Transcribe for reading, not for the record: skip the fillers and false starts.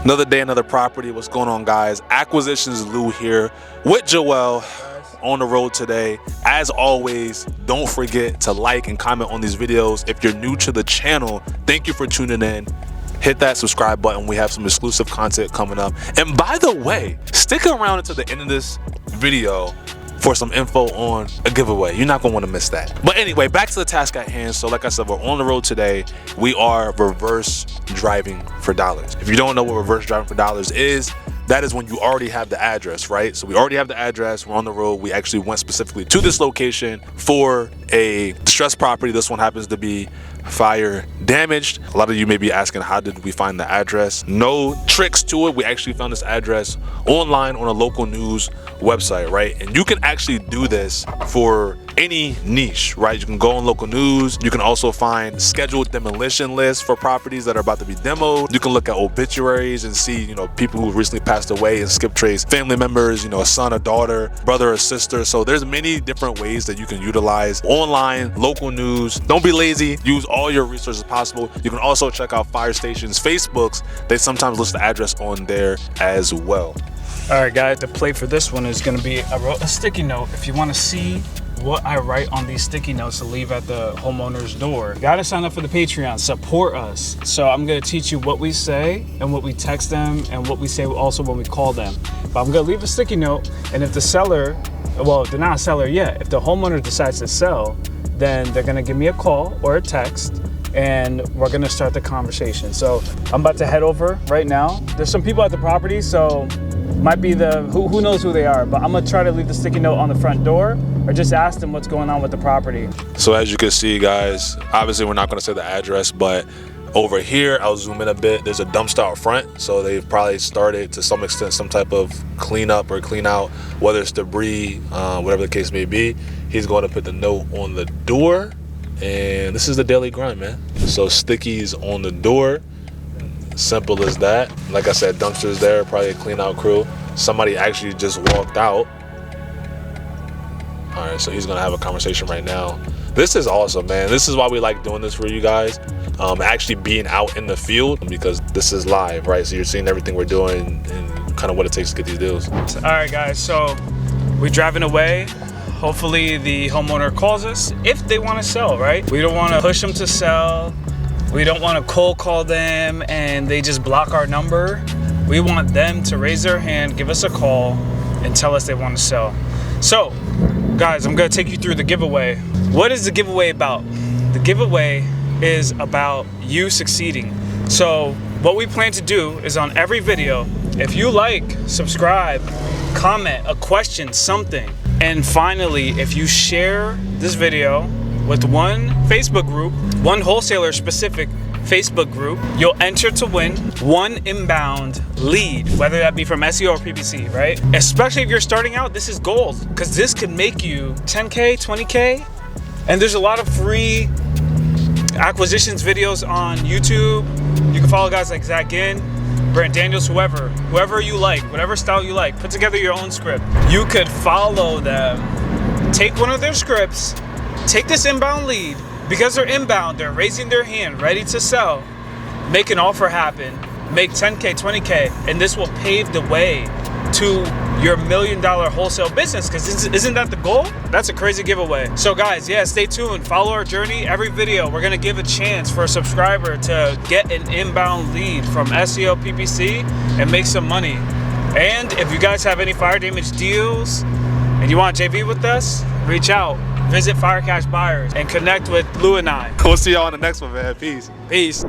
Another day, another property. What's going on, guys? Acquisitions Lou here with Joel on the road today. As always, don't forget to like and comment on these videos. If you're new to the channel, thank you for tuning in. Hit that subscribe button. We have some exclusive content coming up. And by the way, stick around until the end of this video for some info on a giveaway. You're not gonna want to miss that. But anyway, back to the task at hand. So like I said, we're on the road today. We are reverse driving for dollars. If you don't know what reverse driving for dollars is, that is when you already have the address, right? So we already have the address, we're on the road. We actually went specifically to this location for a distressed property. This one happens to be fire damaged. A lot of you may be asking, how did we find the address? No tricks to it. We actually found this address online on a local news website, right? And you can actually do this for any niche, right? You can go on local news. You can also find scheduled demolition lists for properties that are about to be demoed. You can look at obituaries and see, you know, people who recently passed away and skip trace family members, you know, a son, a daughter, brother, or sister. So there's many different ways that you can utilize online, local news. Don't be lazy. Use all your resources possible. You can also check out fire stations' Facebooks. They sometimes list the address on there as well. All right, guys, the play for this one is going to be, I wrote a sticky note. If you want to see what I write on these sticky notes to leave at the homeowner's door, you gotta sign up for the Patreon, support us. So I'm gonna teach you what we say and what we text them and what we say also when we call them. But I'm gonna leave a sticky note, and if the seller, well, they're not a seller yet, if the homeowner decides to sell, then they're gonna give me a call or a text, and we're gonna start the conversation. So I'm about to head over right now. There's some people at the property, so might be who knows who they are, but I'm gonna try to leave the sticky note on the front door or just ask them what's going on with the property. So as you can see, guys, obviously we're not gonna say the address, but over here, I'll zoom in a bit, there's a dumpster out front. So they've probably started to some extent some type of cleanup or clean out, whether it's debris, whatever the case may be. He's going to put the note on the door, and this is the daily grind, man. So stickies on the door. Simple as that. Like I said, dumpsters there, probably a clean out crew. Somebody actually just walked out. All right, so he's gonna have a conversation right now. This is awesome, man. This is why we like doing this for you guys. Actually being out in the field, because this is live, right? So you're seeing everything we're doing and kind of what it takes to get these deals. All right, guys, so we're driving away. Hopefully the homeowner calls us if they want to sell, right? We don't want to push them to sell. We don't want to cold call them and they just block our number. We want them to raise their hand, give us a call, and tell us they want to sell. So, guys, I'm going to take you through the giveaway. What is the giveaway about? The giveaway is about you succeeding. So, what we plan to do is on every video, if you like, subscribe, comment, a question, something. And finally, if you share this video with one Facebook group, one wholesaler specific Facebook group, you'll enter to win one inbound lead, whether that be from SEO or PPC, right? Especially if you're starting out, this is gold, because this could make you 10K, 20K. And there's a lot of free acquisitions videos on YouTube. You can follow guys like Zach Ginn, Brent Daniels, whoever you like, whatever style you like, put together your own script. You could follow them, take one of their scripts, take this inbound lead. Because they're inbound, they're raising their hand, ready to sell, make an offer happen, make 10K, 20K, and this will pave the way to your $1 million wholesale business, because isn't that the goal? That's a crazy giveaway. So guys, yeah, stay tuned, follow our journey. Every video, we're gonna give a chance for a subscriber to get an inbound lead from SEO, PPC, and make some money. And if you guys have any fire damage deals, and you want JV with us, reach out. Visit Firecash Buyers and connect with Lou and I. We'll see y'all on the next one, man. Peace. Peace.